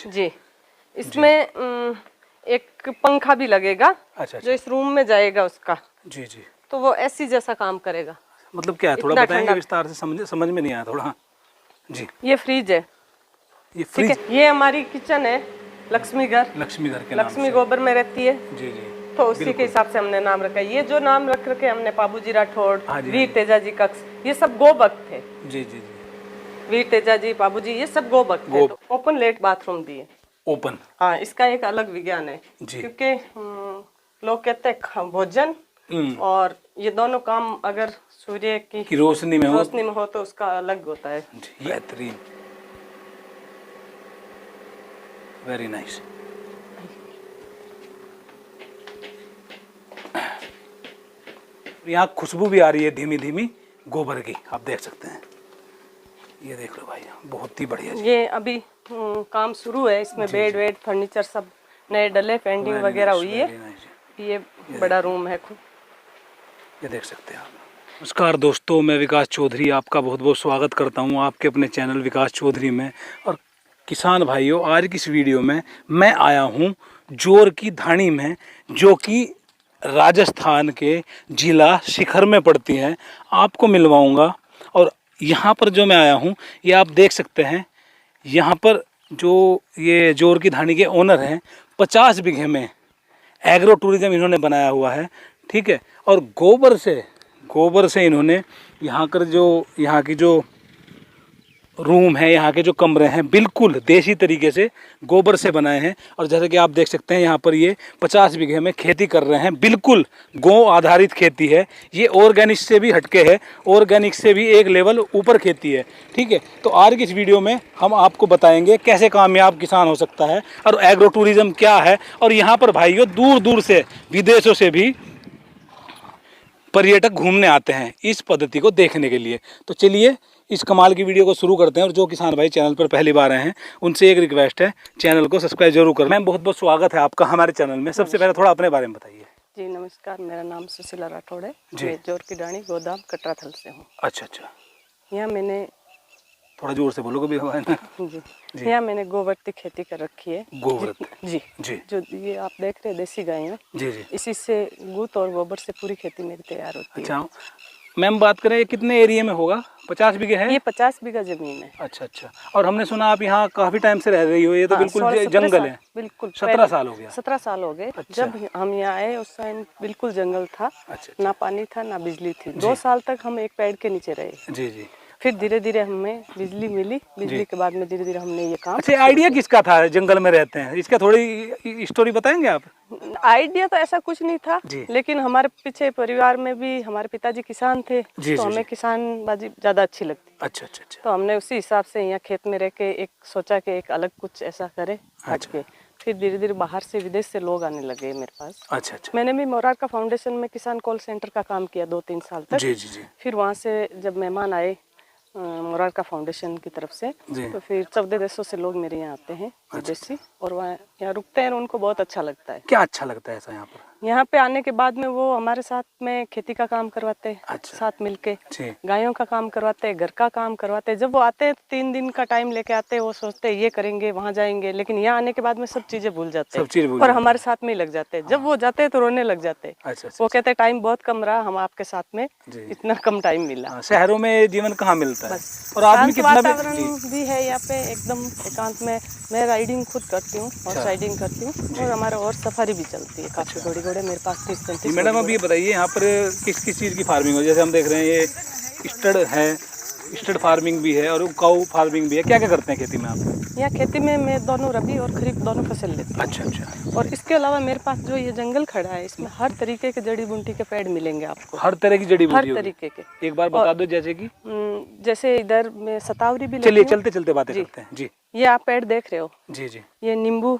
जी। इसमें एक पंखा भी लगेगा। अच्छा। जो इस रूम में जाएगा उसका। जी जी। तो वो एसी जैसा काम करेगा। मतलब क्या है, थोड़ा बताएंगे विस्तार से, समझ में नहीं आया थोड़ा। जी। ये फ्रिज है। ये फ्रिज, ये हमारी किचन है, लक्ष्मी घर के नाम से। लक्ष्मी गोबर में रहती है। जी जी। तो उसी के हिसाब से हमने नाम रखा है। ये जो नाम रख रखे हमने, बाबूजी राठौड़, वीर तेजा जी कक्ष, ये सब गो भक्त थे। जी जी जी। वीर तेजा जी, बाबूजी, ये सब गो भक्त थे। तो ओपन लेट बाथरूम दिए। ओपन, हाँ, इसका एक अलग विज्ञान है। क्योंकि लोग कहते हैं भोजन और ये दोनों काम अगर सूर्य की रोशनी में हो तो उसका अलग होता है। बेहतरीन, वेरी नाइस। यहाँ खुशबू भी आ रही है धीमी धीमी गोबर की, आप देख सकते हैं। ये देख लो भाई, बहुत ही बढ़िया। ये अभी काम शुरू है। इसमें बेड वेड फर्नीचर सब नए डले, पेंटिंग वगैरह हुई है। ये बड़ा रूम है। ये देख सकते हैं आप। नमस्कार दोस्तों, मैं विकास चौधरी आपका बहुत बहुत स्वागत करता हूँ आपके अपने चैनल विकास चौधरी में। और किसान भाइयों, आज की इस वीडियो में मैं आया हूँ जोर की धाणी में, जो कि राजस्थान के जिला शिखर में पड़ती है। आपको मिलवाऊंगा। और यहाँ पर जो मैं आया हूँ, ये आप देख सकते हैं। यहाँ पर जो ये जोर की धाणी के ओनर हैं, 50 बीघे में एग्रो टूरिज्म इन्होंने बनाया हुआ है, ठीक है। और गोबर से इन्होंने यहाँ की जो रूम है, यहाँ के जो कमरे हैं, बिल्कुल देसी तरीके से गोबर से बनाए हैं। और जैसे कि आप देख सकते हैं, यहाँ पर ये 50 बीघे में खेती कर रहे हैं। बिल्कुल गौ आधारित खेती है ये, ऑर्गेनिक से भी हटके है, ऑर्गेनिक से भी एक लेवल ऊपर खेती है, ठीक है। तो आज की इस वीडियो में हम आपको बताएंगे कैसे कामयाब किसान हो सकता है और एग्रो टूरिज्म क्या है। और यहाँ पर भाइयों दूर दूर से, विदेशों से भी पर्यटक घूमने आते हैं इस पद्धति को देखने के लिए। तो चलिए इस कमाल की वीडियो को शुरू करते हैं। और जो किसान भाई चैनल पर पहली बार आए हैं, उनसे एक रिक्वेस्ट है, चैनल को सब्सक्राइब जरूर करें। मैम, बहुत बहुत स्वागत है आपका हमारे चैनल में। सबसे पहले थोड़ा अपने बारे में बताइए। जी नमस्कार, मेरा नाम सुशीला राठौड़ है। मैं जोर की डाणी गोदाम कटराथल से हूँ। अच्छा अच्छा। यहाँ मैंने, थोड़ा जोर से बोलो कभी हवा ना। जी, यहाँ मैंने गोवर्ती खेती कर रखी है। गोवर्ती, जी जी। जो ये आप देख रहे हैं देसी गाय है, जी जी, इसी से गुत और गोबर से पूरी खेती मेरी तैयार होती है। अच्छा मैम, बात करें कितने एरिया में होगा? 50 बीघे है? ये 50 बीघा जमीन है। अच्छा अच्छा। और हमने सुना आप यहाँ काफी टाइम से रह रही हो, ये तो बिल्कुल जंगल है। बिल्कुल 17 साल हो गया। 17 साल हो गए। अच्छा। जब हम यहाँ आए उस टाइम बिल्कुल जंगल था। अच्छा। ना पानी था ना बिजली थी। 2 साल तक हम एक पेड़ के नीचे रहे। जी जी। फिर धीरे धीरे हमें बिजली मिली। बिजली के बाद में धीरे धीरे हमने ये काम। अच्छा, आइडिया किसका था जंगल में रहते हैं? इसका थोड़ी स्टोरी बताएंगे आप? आइडिया तो ऐसा कुछ नहीं था, लेकिन हमारे पीछे परिवार में भी हमारे पिताजी किसान थे, तो हमें किसानबाजी ज्यादा अच्छी लगती। अच्छा अच्छा अच्छा। तो हमने उसी हिसाब से यहाँ खेत में रह के एक सोचा कि एक अलग कुछ ऐसा करे हट के। फिर धीरे धीरे बाहर से, विदेश से लोग आने लगे मेरे पास। अच्छा अच्छा। मैंने भी मोरारका फाउंडेशन में किसान कॉल सेंटर का काम किया 2-3 साल तक। जी जी जी। फिर वहाँ से जब मेहमान आए मोरारका फाउंडेशन की तरफ से, तो फिर 14 देशों से लोग मेरे यहाँ आते हैं विदेशी। और वहाँ यहाँ रुकते हैं, उनको बहुत अच्छा लगता है। क्या अच्छा लगता है ऐसा यहाँ पर? यहाँ पे आने के बाद में वो हमारे साथ में खेती का काम करवाते हैं। अच्छा। साथ मिलके गायों का काम करवाते हैं, घर का काम करवाते हैं। जब वो आते हैं 3 दिन का टाइम लेके आते हैं। वो सोचते हैं ये करेंगे, वहाँ जाएंगे, लेकिन यहाँ आने के बाद में सब चीजें भूल जाते हैं और हमारे साथ में ही लग जाते हैं। जब वो जाते हैं तो रोने लग जाते हैं। वो कहते हैं टाइम बहुत कम रहा, हम आपके साथ में इतना कम टाइम मिला। शहरों में जीवन कहाँ मिलता है? और आदमी कितना वातावरण भी है यहाँ पे, एकदम एकांत में। मैं राइडिंग खुद करती हूँ और राइडिंग करती हूँ, और हमारा और सफारी भी चलती है काफी बड़ी। मेरे पास 30-35। मैडम, अब ये बताइए यहाँ पर किस किस चीज़ की फार्मिंग हो? जैसे हम देख रहे हैं ये स्टड है, स्टड फार्मिंग भी है और काऊ फार्मिंग भी है। क्या क्या करते हैं खेती में आप? यहाँ खेती में मैं दोनों रबी और खरीफ दोनों फसल लेती हूँ। अच्छा अच्छा। और इसके अलावा मेरे पास जो ये जंगल खड़ा है, इसमें हर तरीके के जड़ी बूटी के पेड़ मिलेंगे आपको। हर तरह की जड़ी बूटी? हर तरीके के। एक बार बता दो, जैसे कि जैसे इधर में सतावरी भी। चलिए चलते चलते बातें करते हैं जी। ये आप पेड़ देख रहे हो? जी जी। ये नींबू,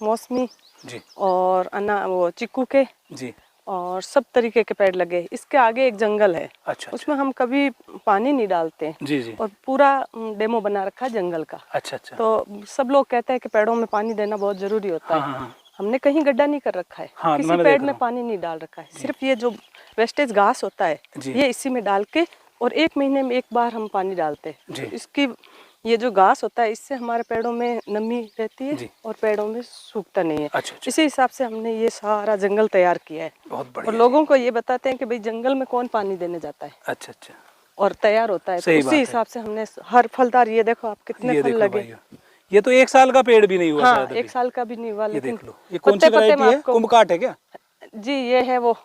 मौसमी जी, और वो चिक्कू के जी, और सब तरीके के पेड़ लगे। इसके आगे एक जंगल है। अच्छा। उसमें हम कभी पानी नहीं डालते जी जी, और पूरा डेमो बना रखा है जंगल का। अच्छा अच्छा। तो सब लोग कहते हैं कि पेड़ों में पानी देना बहुत जरूरी होता है। हाँ। हमने कहीं गड्ढा नहीं कर रखा है। हाँ, किसी पेड़ में पानी नहीं डाल रखा है। सिर्फ ये जो वेस्टेज घास होता है ये इसी में डाल के, और 1 महीने में 1 बार हम पानी डालते हैं। इसकी ये जो घास होता है इससे हमारे पेड़ों में नमी रहती है और पेड़ों में सूखता नहीं है। अच्छा। इसी हिसाब से हमने ये सारा जंगल तैयार किया है। बहुत बढ़िया। और लोगों को ये बताते हैं कि भाई जंगल में कौन पानी देने जाता है। अच्छा अच्छा। और तैयार होता है, तो उसी हिसाब से हमने हर फलदार, ये देखो आप कितने फल लगे। ये तो 1 साल का पेड़ भी नहीं हुआ। हाँ, शायद 1 साल का भी नहीं हुआ। ये लेकिन देख लो, ये कौन सी वैरायटी है? कुंभकाट है क्या? जी ये है वो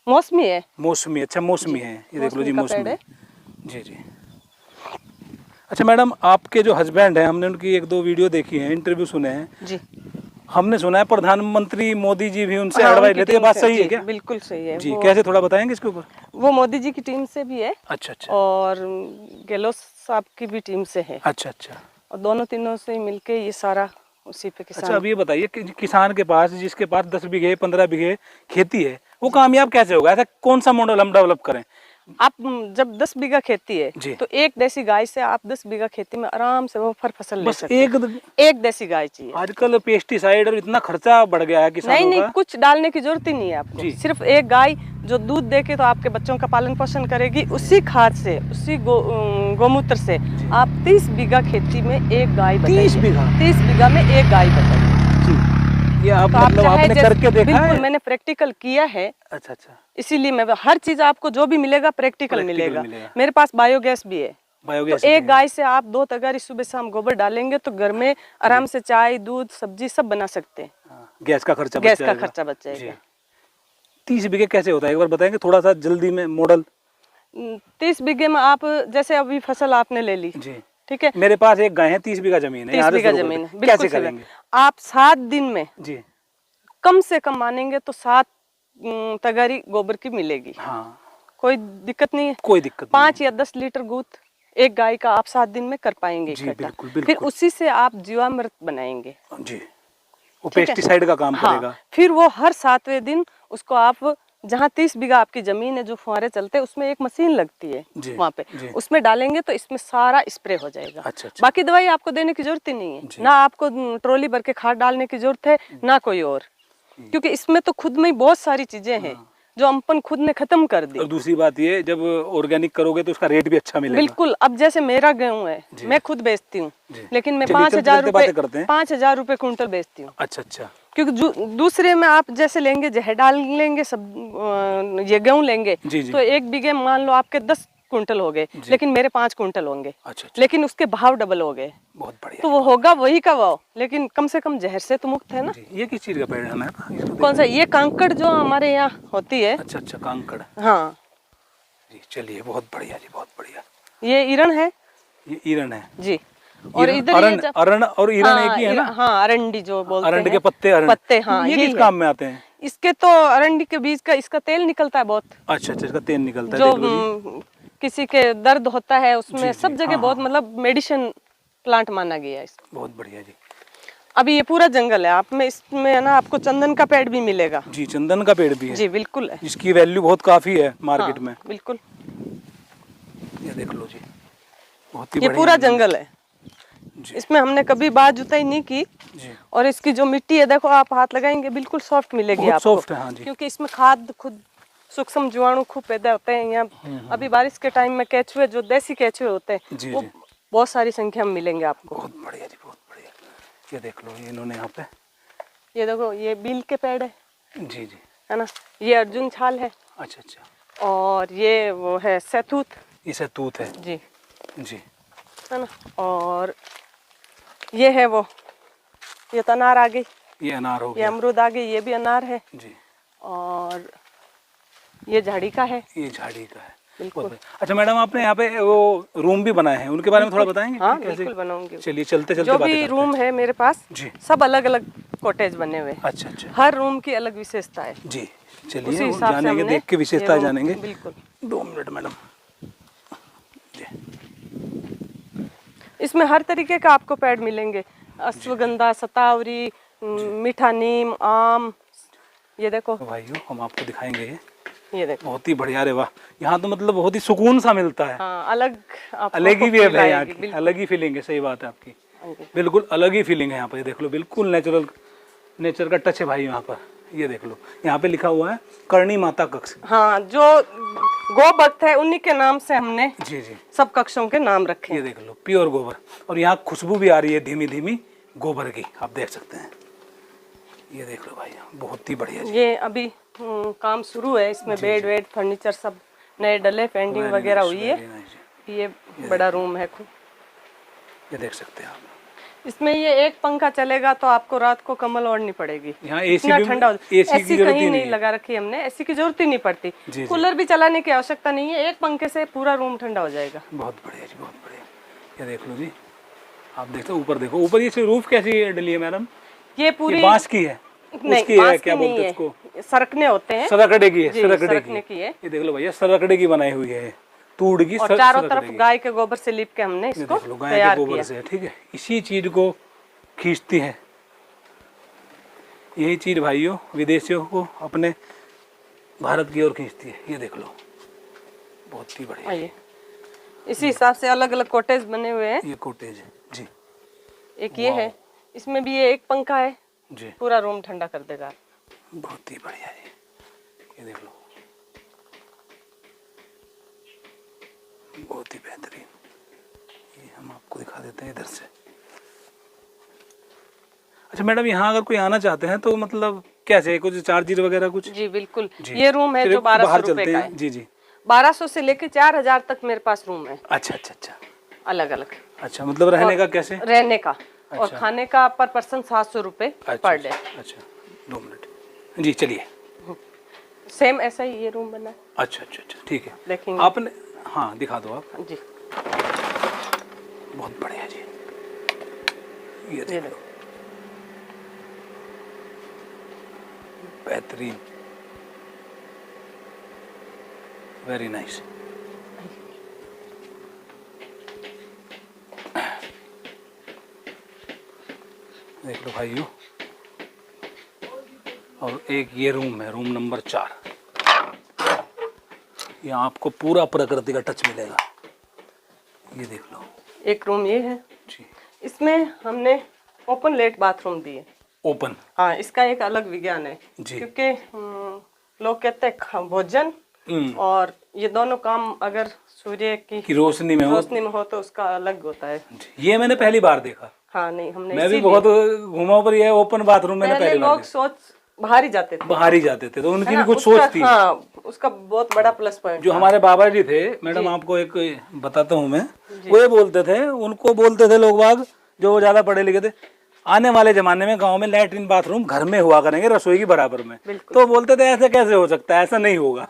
मौसमी है। मौसमी। अच्छा मौसमी है, ये देख लो जी मौसमी। जी जी। अच्छा मैडम, आपके जो हस्बैंड है, हमने उनकी 1-2 वीडियो देखी है, इंटरव्यू सुने हैं जी। हमने सुना है प्रधानमंत्री मोदी जी भी उनसे एडवाइस लेते हैं, बात सही है क्या? बिल्कुल सही है जी। कैसे, थोड़ा बताएंगे इसके ऊपर? वो मोदी जी की टीम से भी है। अच्छा अच्छा। और गहलोत साहब की भी टीम से है। अच्छा अच्छा। और दोनों तीनों से मिलके ये सारा उसी पे किसान। अच्छा, अब ये बताइए कि किसान के पास, जिसके पास 10 बीघे 15 बीघे खेती है, वो कामयाब कैसे होगा? ऐसा कौन सा मॉडल हम डेवलप करें? आप जब 10 बीघा खेती है तो एक देसी गाय से आप 10 बीघा खेती में आराम से वो फसल ले सकते हैं। एक देसी गाय चाहिए। आजकल पेस्टिसाइड और इतना खर्चा बढ़ गया है किसानों का। नहीं, कुछ डालने की जरूरत ही नहीं है आपको। सिर्फ एक गाय जो दूध देके तो आपके बच्चों का पालन पोषण करेगी, उसी खाद से, उसी गोमूत्र से आप 30 बीघा खेती में एक गाय बताइए। 30 बीघा में एक गाय बताइए। ये आप तो मतलब आपने करके देखा है? बिल्कुल, मैंने प्रैक्टिकल किया है। अच्छा अच्छा। इसीलिए मैं हर चीज आपको जो भी मिलेगा प्रैक्टिकल मिलेगा। मेरे पास बायोगैस भी है। बायोगैस तो एक गाय से आप 2 तगारी सुबह शाम गोबर डालेंगे तो घर में आराम से चाय दूध सब्जी सब बना सकते हैं। गैस का खर्चा बच जाएगा। 30 बीघे कैसे होता है, एक बार बताएंगे थोड़ा सा जल्दी में मॉडल? 30 बीघे में आप जैसे अभी फसल आपने ले ली जी, ठीक है। मेरे पास एक गाय है, 30 बीघा जमीन है। 30 बीघा जमीन है, कैसे करेंगे आप? 7 दिन में जी कम से कम मानेंगे तो 7 तगारी गोबर की मिलेगी। हाँ, कोई दिक्कत नहीं है। कोई दिक्कत 5 या 10 लीटर दूध एक गाय का आप 7 दिन में कर पाएंगे इकट्ठा। फिर उसी से आप जीवामृत बनाएंगे जी, वो पेस्टिसाइड का काम करेगा। फिर वो हर 7वें दिन उसको आप, जहाँ 30 बीघा आपकी जमीन है, जो फुहारे चलते हैं उसमें एक मशीन लगती है वहाँ पे, उसमें डालेंगे तो इसमें सारा स्प्रे हो जाएगा। अच्छा। बाकी दवाई आपको देने की जरूरत ही नहीं है, ना आपको ट्रॉली भर के खाद डालने की जरूरत है, ना कोई और, क्योंकि इसमें तो खुद में ही बहुत सारी चीजें हैं जो अपन खुद ने खत्म कर दी। और दूसरी बात ये, जब ऑर्गेनिक करोगे तो उसका रेट भी अच्छा मिलेगा। बिल्कुल। अब जैसे मेरा गेहूं है, मैं खुद बेचती हूँ, लेकिन मैं 5,000 रुपए क्विंटल बेचती हूँ। अच्छा अच्छा। क्योंकि दूसरे में आप जैसे लेंगे, जहर डाल लेंगे, सब ये गेहूं लेंगे तो 1 बीघे मान लो आपके 10 क्विंटल हो गए, लेकिन मेरे 5 क्विंटल होंगे। अच्छा। लेकिन उसके भाव डबल हो गए। बहुत बढ़िया। तो वो होगा वही का भाव, लेकिन कम से कम जहर से तो मुक्त है ना। ये किस चीज का पेड़ है? कौन सा? ये कांकड़ जो हमारे यहाँ होती है। अच्छा अच्छा, कांकड़। हाँ जी, चलिए बहुत बढ़िया जी, बहुत बढ़िया। ये ईरण है। ये ईरण है जी। और इधर अरण और ईरण एक ही है ना? हाँ, अरंडी जो बोलते हैं। अरंडी के पत्ते। हाँ, ये किस काम में आते हैं? इसके तो अरंडी के बीज का इसका तेल निकलता है बहुत। अच्छा अच्छा, इसका तेल निकलता है। जो किसी के दर्द होता है उसमें सब जगह बहुत, मतलब मेडिसिन प्लांट माना गया है इसको। बहुत बढ़िया जी। अभी ये पूरा जंगल है, आप में इसमें है ना आपको चंदन का पेड़ भी मिलेगा जी। चंदन का पेड़ भी है जी? बिल्कुल है। इसकी वैल्यू बहुत काफी है मार्केट में। बिल्कुल। ये देख लो जी, बहुत ही ये पूरा जंगल है। इसमें हमने कभी बात जुताई नहीं की जी। और इसकी जो मिट्टी है देखो, आप हाथ लगाएंगे बिल्कुल सॉफ्ट मिलेगी आपको। सॉफ्ट है, हाँ जी। क्योंकि इसमें खाद खुद सूक्ष्म जीवाणु खूब पैदा होते हैं यहाँ। अभी बारिश के टाइम में केचुए, जो देसी केचुए होते हैं, वो बहुत सारी संख्या में मिलेंगे आपको। बहुत बढ़िया जी, बहुत बढ़िया। ये देख लो, ये इन्होंने यहाँ पे, ये देखो, ये बील के पेड़ है जी जी, है ना। ये अर्जुन छाल है। अच्छा अच्छा। और ये वो है सहतूत। ये सहतूत है जी जी, है ना। और ये है वो, ये तो अनार आ गई। ये अनार हो गया। ये अमरूद आ गई, ये भी अनार है जी। और ये झाड़ी का है। ये झाड़ी का है, बिल्कुल। अच्छा मैडम, आपने यहाँ पे वो रूम भी बनाए हैं, उनके बारे में थोड़ा बताएंगे? हाँ बिल्कुल बनाऊंगी। चलिए चलते चलते जो भी रूम है मेरे पास जी, सब अलग अलग कॉटेज बने हुए। अच्छा अच्छा। हर रूम की अलग विशेषता है जी। चलिए जानेंगे, देख के विशेषता जानेंगे। बिल्कुल। 2 मिनट मैडम। इसमें हर तरीके का आपको पेड़ मिलेंगे, अश्वगंधा, सतावरी, मीठा नीम, आम। ये देखो भाइयों, हम आपको दिखाएंगे। ये देखो, बहुत ही बढ़िया रे, वाह। यहाँ तो मतलब बहुत ही सुकून सा मिलता है। हाँ, अलग ही वेव है यहाँ की, अलग ही फीलिंग है। सही बात है आपकी, बिल्कुल अलग ही फीलिंग है यहाँ पर। देख लो, बिल्कुल नेचुरल, नेचर का टच है भाई यहाँ पर। ये देख लो, यहाँ पे लिखा हुआ है करणी माता कक्ष। हाँ, जो गो भक्त है उन्हीं के नाम से हमने जी जी सब कक्षों के नाम रखे। ये देख लो, प्योर गोबर, और यहाँ खुशबू भी आ रही है धीमी धीमी गोबर की, आप देख सकते हैं। ये देख लो भाई, बहुत ही बढ़िया जी। ये अभी काम शुरू है, इसमें बेड वेड फर्नीचर सब नए डले, पेंटिंग वगैरह हुई है। ये बड़ा रूम है खूब, ये देख सकते हैं आप। इसमें ये एक पंखा चलेगा तो आपको रात को कम्बल ओढ़नी पड़ेगी, यहाँ एसी इतना ठंडा होता है। एसी कहीं नहीं है। लगा रखी हमने, एसी की जरूरत ही नहीं पड़ती, कूलर भी चलाने की आवश्यकता नहीं है, एक पंखे से पूरा रूम ठंडा हो जाएगा। बहुत बढ़िया जी, बहुत बढ़िया। ये देख लो जी, आप देखते हो ऊपर, देखो ऊपर ये रूफ कैसी डली है मैडम? ये पूरी बांस की है, उसकी है, क्या बोलते हैं उसको, सरकने होते हैं, सरकड़े की है, सरकने की है। ये देख लो भैया, सरकड़े की बनाई हुई है, तूड़ की, और चारों तरफ गाय के गोबर से लिप के हमने इसको गाय के गोबर से, ठीक है। इसी चीज को खींचती है, यही चीज भाइयों विदेशियों को अपने भारत की ओर खींचती है। ये देख लो, बहुत ही बढ़िया। इसी हिसाब से अलग अलग कॉटेज बने हुए हैं। ये कॉटेज है जी, एक ये है, इसमें भी ये एक पंखा है जी, पूरा रूम ठंडा कर देगा। बहुत ही बढ़िया जी, ये देख लो, बहुत ही बेहतरीन। ये हम आपको दिखा देते हैं इधर से। अच्छा मैडम, यहाँ अगर कोई आना चाहते हैं तो मतलब कैसे, कुछ चार्जेस वगैरह कुछ? जी बिल्कुल जी। ये रूम है जो 1200 रुपए का है। जी जी, 1200 से लेके 4000 तक मेरे पास रूम है। अच्छा अच्छा अच्छा, अलग अलग। अच्छा, मतलब रहने का कैसे? रहने का और खाने का पर पर्सन 700 रुपए पर डे। अच्छा, 2 मिनट जी, चलिए। सेम ऐसा ही ये रूम बना है। अच्छा अच्छा अच्छा, ठीक है, देखेंगे आपने, हाँ दिखा दो आप जी। बहुत बढ़िया जी, ये देख लो, बेहतरीन, वेरी नाइस। देख लो भाइयों, और एक ये रूम है, रूम नंबर 4। यहाँ आपको पूरा प्रकृति का टच मिलेगा। ये देख लो, एक रूम ये है जी, इसमें हमने ओपन लेट बाथरूम दिए। ओपन? हाँ, इसका एक अलग विज्ञान है जी, क्योंकि लोग कहते हैं भोजन और ये दोनों काम अगर सूर्य की रोशनी में हो तो उसका अलग होता है। ये मैंने पहली बार देखा। हाँ नहीं, हमने मैं भी बहुत घुमा, पर ये ओपन बाथरूम मैंने पहली बार। लोग सोच बाहर ही जाते थे, तो उनकी भी कुछ सोच थी। हाँ, उसका बहुत बड़ा प्लस पॉइंट। जो हमारे बाबा जी थे मैडम, आपको एक बताता हूँ मैं, वो ये बोलते थे, उनको बोलते थे लोग बाग जो ज्यादा पढ़े लिखे थे, आने वाले जमाने में गांव में लैट्रिन बाथरूम घर में हुआ करेंगे रसोई की बराबर में। तो बोलते थे ऐसे कैसे हो सकता है, ऐसा नहीं होगा,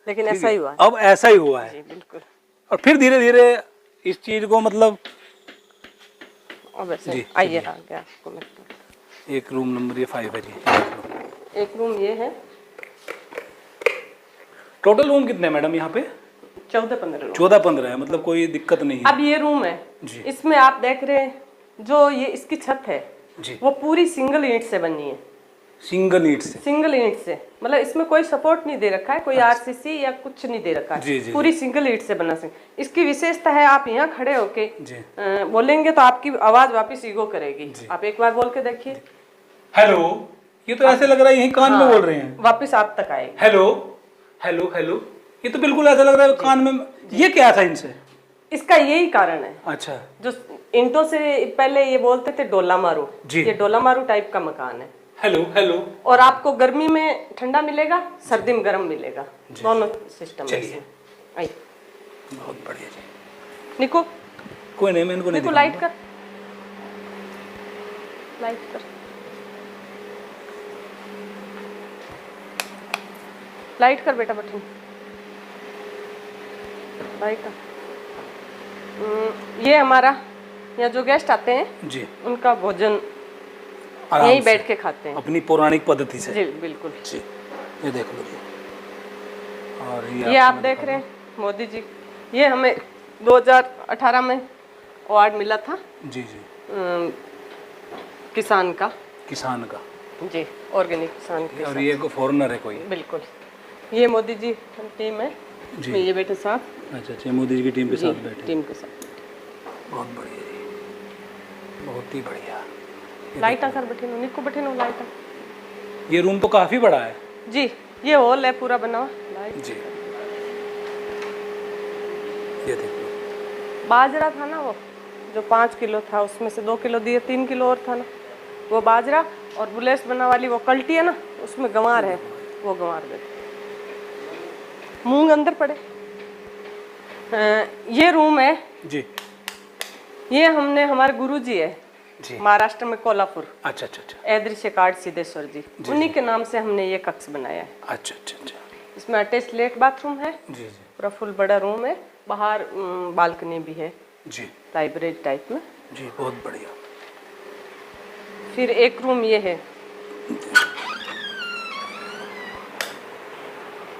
लेकिन ऐसा ही हुआ। अब ऐसा ही हुआ है। बिल्कुल। और फिर धीरे धीरे इस चीज को मतलब जी, आइए आगे आपको मैं एक रूम नंबर ये 5 है जी। एक रूम ये है। टोटल रूम कितने हैं मैडम यहाँ पे? 14-15 है, मतलब कोई दिक्कत नहीं है। अब ये रूम है जी, इसमें आप देख रहे हैं जो ये इसकी छत है जी, वो पूरी सिंगल ईंट से बनी है। सिंगल ईंट से मतलब इसमें कोई सपोर्ट नहीं दे रखा है, कोई आरसीसी या कुछ नहीं दे रखा है जी, जी, पूरी सिंगल ईंट से बना। इसकी विशेषता है, आप यहाँ खड़े होके बोलेंगे तो आपकी आवाज वापस इको करेगी। आप एक बार बोल के देखिए, हेलो। ये तो ऐसे लग रहा है यही कान में बोल रहे हैं, वापस आप तक आएगा। हेलो हेलो हेलो, ये तो बिल्कुल ऐसा लग रहा है कान में। ये क्या था इनसे? इसका यही कारण है। अच्छा, जो ईंटों से पहले ये बोलते थे डोला मारू, ये डोला मारू टाइप का मकान है। हेलो हेलो, और आपको गर्मी में ठंडा मिलेगा, सर्दी में गर्म मिलेगा, दोनों सिस्टम है। आइए, बहुत बढ़िया जी। निको, कोई नहीं, मैं इनको नहीं दिखाऊंगा। लाइट कर, लाइट कर, लाइट कर बेटा, बटन लाइट कर। ये हमारा यहाँ जो गेस्ट आते हैं जी, उनका भोजन यहीं बैठ के खाते हैं अपनी पौराणिक पद्धति से। जी बिल्कुल जी। ये देख लो जी, और ये आप देख रहे हैं मोदी जी, ये हमें 2018 में अवार्ड मिला था जी जी, किसान का जी, ऑर्गेनिक किसान के। और ये को फॉरेनर है कोई? बिल्कुल, ये मोदी जी टीम है जी, ये बेटे साथ। अच्छा, मोदी जी की टीम के साथ बैठे, टीम के साथ। बहुत बढ़िया जी, बहुत ही बढ़िया। लाइट कर बैठे नो, निको बैठे नो, लाइट ये रूम तो काफी बड़ा है जी। ये हॉल है पूरा बना हुआ जी। ये देखो बाजरा था ना वो जो 5 किलो था, उसमें से 2 किलो दिए, 3 किलो और था ना वो बाजरा, और बुलेस बना वाली वो कल्टी है ना, उसमें गंवार है, वो गंवार दे। मूंग अंदर पड़े। ये रूम है जी। ये हमने हमारे गुरुजी है जी। महाराष्ट्र में कोल्हापुर। अच्छा अच्छा अच्छा। ऐदृश्य कार्ड सिद्धेश्वर जी, उन्हीं के नाम से हमने ये कक्ष बनाया है। अच्छा अच्छा अच्छा। इसमें अटैच लेट बाथरूम है जी जी। पूरा फुल बड़ा रूम है, बाहर बालकनी भी है जी। लाइब्रेरी टाइप में जी। बहुत बढ़िया। फिर एक रूम ये है,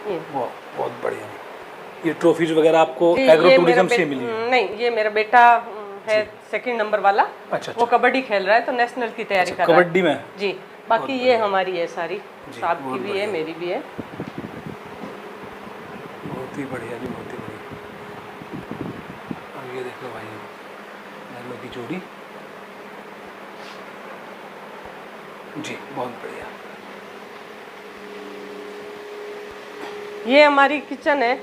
ये बहुत बढ़िया। ये ट्रॉफीज वगैरह आपको एग्रो टूरिज्म से मिली है? नहीं, ये मेरा बेटा है 2nd नंबर वाला। अच्छा। वो कबड्डी खेल रहा है तो नेशनल की तैयारी कर रहा है कबड्डी में जी। बाकी ये हमारी है सारी, साहब की भी है, मेरी भी है। बहुत ही बढ़िया जी, बहुत ही बढ़िया। अब ये देख लो भाई, महलों की जोड़ी जी, बहुत बढ़िया। ये हमारी किचन है,